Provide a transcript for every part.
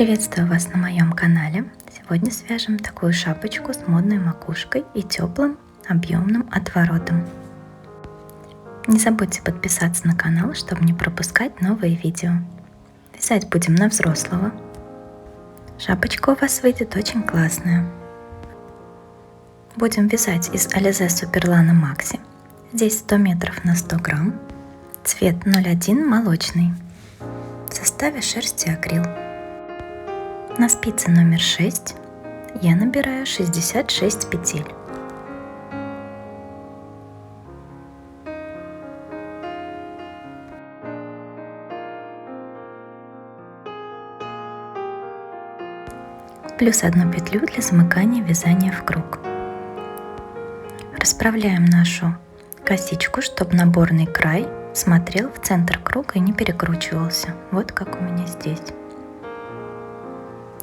Приветствую вас на моем канале. Сегодня свяжем такую шапочку с модной макушкой и теплым объемным отворотом. Не забудьте подписаться на канал, чтобы не пропускать новые видео. Вязать будем на взрослого. Шапочка у вас выйдет очень классная. Будем вязать из Alize Superlana Maxi. Здесь 100 метров на 100 грамм. Цвет 01 молочный. В составе шерсть и акрил. На спице номер 6 я набираю 66 петель. Плюс одну петлю для замыкания вязания в круг. Расправляем нашу косичку, чтобы наборный край смотрел в центр круга и не перекручивался. Вот как у меня здесь.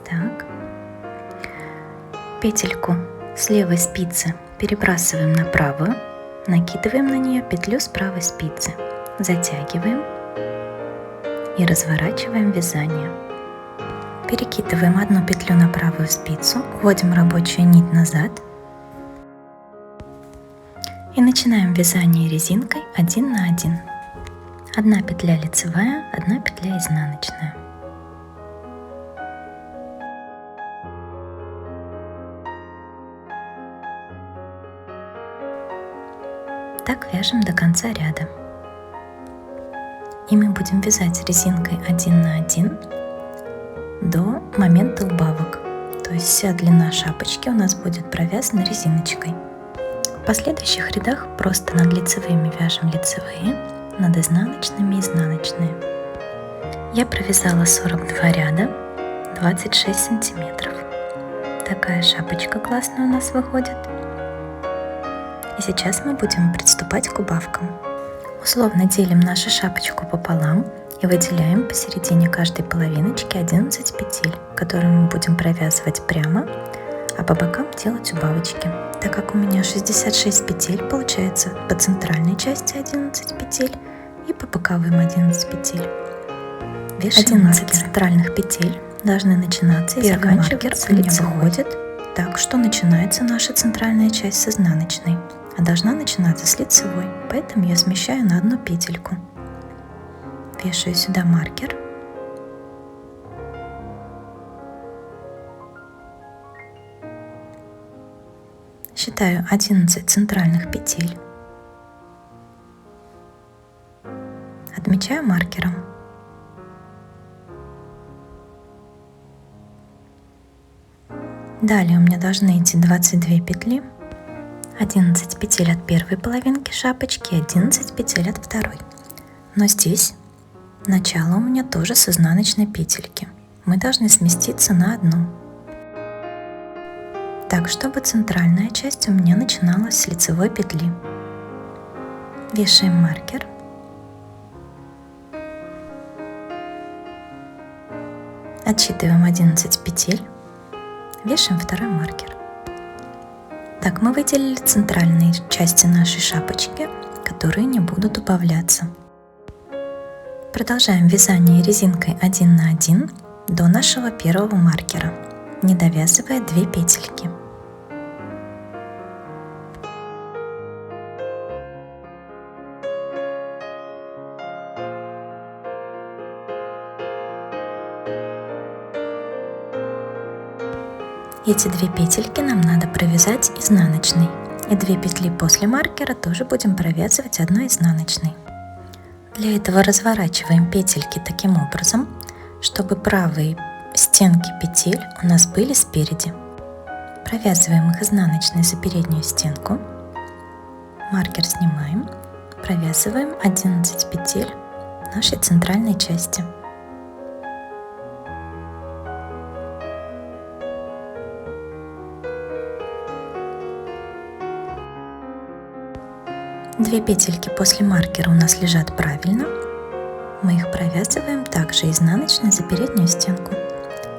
Так. Петельку с левой спицы перебрасываем на правую, накидываем на нее петлю с правой спицы, затягиваем и разворачиваем вязание. Перекидываем одну петлю на правую спицу, вводим рабочую нить назад и начинаем вязание резинкой 1 на 1. Одна петля лицевая, одна петля изнаночная. Так вяжем до конца ряда. И мы будем вязать резинкой 1 на 1 до момента убавок. То есть вся длина шапочки у нас будет провязана резиночкой. В последующих рядах просто над лицевыми вяжем лицевые, над изнаночными изнаночные. Я провязала 42 ряда, 26 сантиметров. Такая шапочка классная у нас выходит. И сейчас мы будем приступать к убавкам. Условно делим нашу шапочку пополам и выделяем посередине каждой половиночки 11 петель, которые мы будем провязывать прямо, а по бокам делать убавочки. Так как у меня 66 петель, получается по центральной части 11 петель и по боковым 11 петель. 11 центральных петель должны начинаться и заканчиваться лицевой. Так что начинается наша центральная часть с изнаночной, а должна начинаться с лицевой, поэтому я смещаю на одну петельку. Вешаю сюда маркер. Считаю 11 центральных петель. Отмечаю маркером. Далее у меня должны идти 22 петли. 11 петель от первой половинки шапочки, 11 петель от второй. Но здесь начало у меня тоже с изнаночной петельки. Мы должны сместиться на одну. Так, чтобы центральная часть у меня начиналась с лицевой петли. Вешаем маркер. Отсчитываем 11 петель. Вешаем второй маркер. Так, мы выделили центральные части нашей шапочки, которые не будут убавляться. Продолжаем вязание резинкой 1 на 1 до нашего первого маркера, не довязывая 2 петельки. Эти 2 петельки нам надо провязать изнаночной, и 2 петли после маркера тоже будем провязывать одной изнаночной. Для этого разворачиваем петельки таким образом, чтобы правые стенки петель у нас были спереди. Провязываем их изнаночной за переднюю стенку, маркер снимаем, провязываем 11 петель нашей центральной части. Две петельки после маркера у нас лежат правильно. Мы их провязываем также изнаночной за переднюю стенку.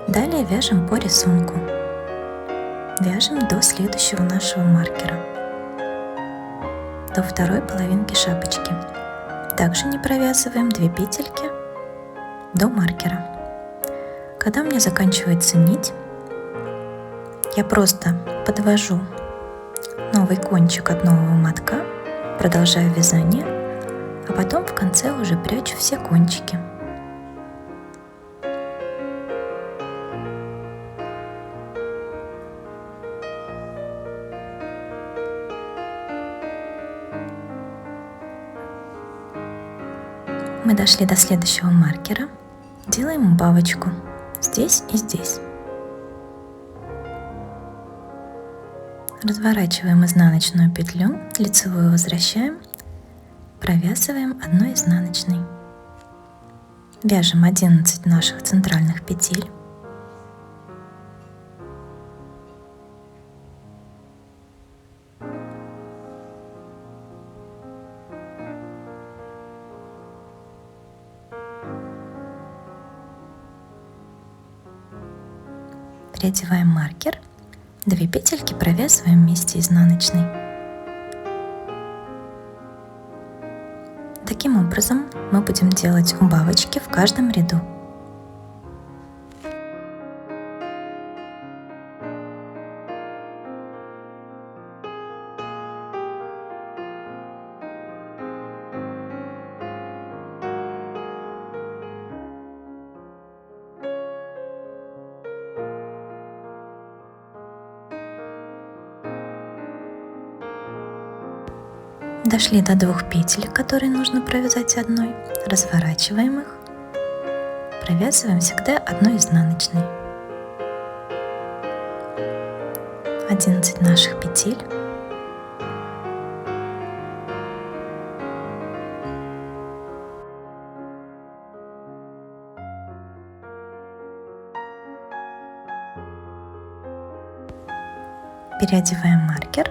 Далее вяжем по рисунку. Вяжем до следующего нашего маркера, до второй половинки шапочки. Также не провязываем 2 петельки до маркера. Когда у меня заканчивается нить, я просто подвожу новый кончик от нового мотка, продолжаю вязание, а потом в конце уже прячу все кончики. Мы дошли до следующего маркера, делаем убавочку здесь и здесь. Разворачиваем изнаночную петлю, лицевую возвращаем, провязываем одной изнаночной. Вяжем 11 наших центральных петель. Переодеваем маркер, 2 петельки провязываем вместе изнаночной. Таким образом мы будем делать убавочки в каждом ряду. Дошли до 2 петель, которые нужно провязать одной, разворачиваем их, провязываем всегда одной изнаночной. 11 наших петель. Переодеваем маркер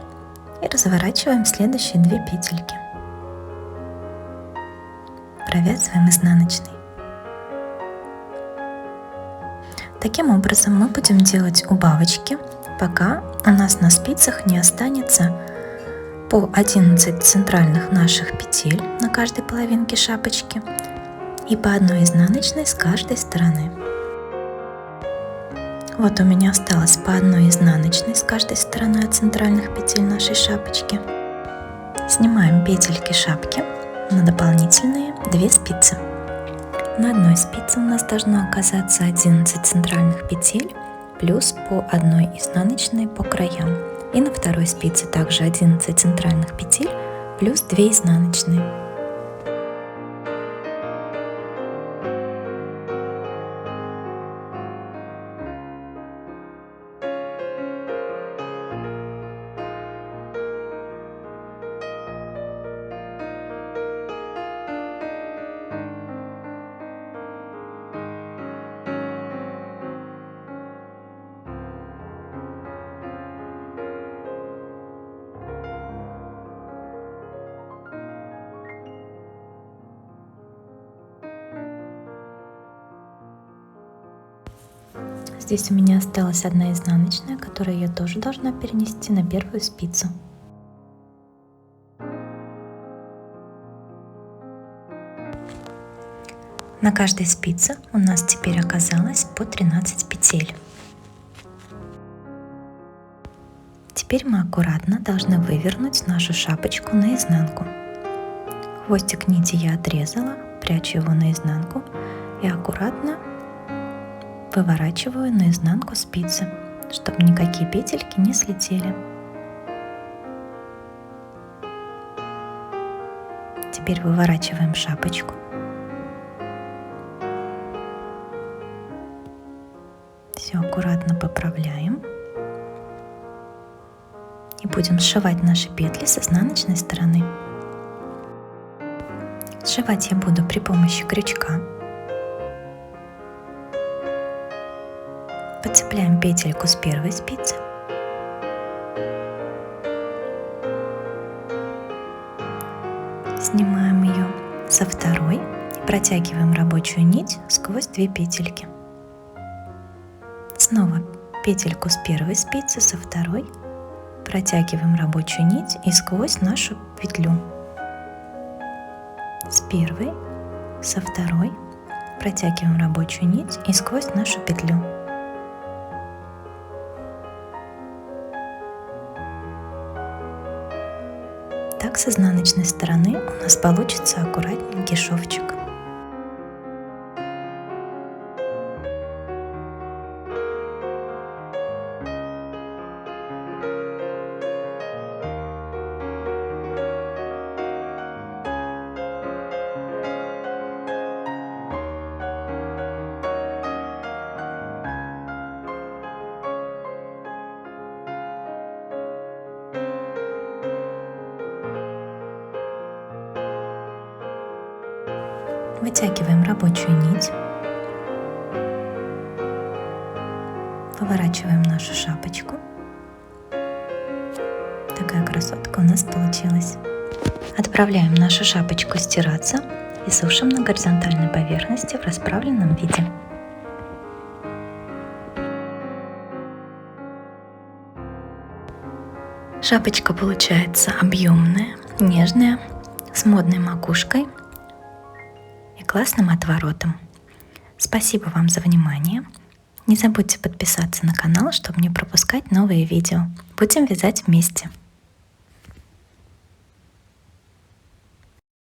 и разворачиваем следующие 2 петельки. Провязываем изнаночной. Таким образом мы будем делать убавочки, пока у нас на спицах не останется по 11 центральных наших петель на каждой половинке шапочки и по одной изнаночной с каждой стороны. Вот у меня осталось по одной изнаночной с каждой стороны от центральных петель нашей шапочки. Снимаем петельки шапки на дополнительные 2 спицы. На одной спице у нас должно оказаться 11 центральных петель плюс по одной изнаночной по краям. И на второй спице также 11 центральных петель плюс 2 изнаночные. Здесь у меня осталась одна изнаночная, которую я тоже должна перенести на первую спицу. На каждой спице у нас теперь оказалось по 13 петель. Теперь мы аккуратно должны вывернуть нашу шапочку наизнанку. Хвостик нити я отрезала, прячу его наизнанку и аккуратно выворачиваю наизнанку спицы, чтобы никакие петельки не слетели. Теперь выворачиваем шапочку. Все аккуратно поправляем. И будем сшивать наши петли с изнаночной стороны. Сшивать я буду при помощи крючка. Подцепляем петельку с первой спицы. Снимаем ее со второй и протягиваем рабочую нить сквозь 2 петельки. Снова петельку с первой спицы, со второй протягиваем рабочую нить и сквозь нашу петлю. С первой, со второй Протягиваем рабочую нить и сквозь нашу петлю. Так с изнаночной стороны у нас получится аккуратненький шовчик. Вытягиваем рабочую нить, поворачиваем нашу шапочку. Такая красотка у нас получилась. Отправляем нашу шапочку стираться и сушим на горизонтальной поверхности в расправленном виде. Шапочка получается объемная, нежная, с модной макушкой и классным отворотом. Спасибо вам за внимание. Не забудьте подписаться на канал, чтобы не пропускать новые видео. Будем вязать вместе.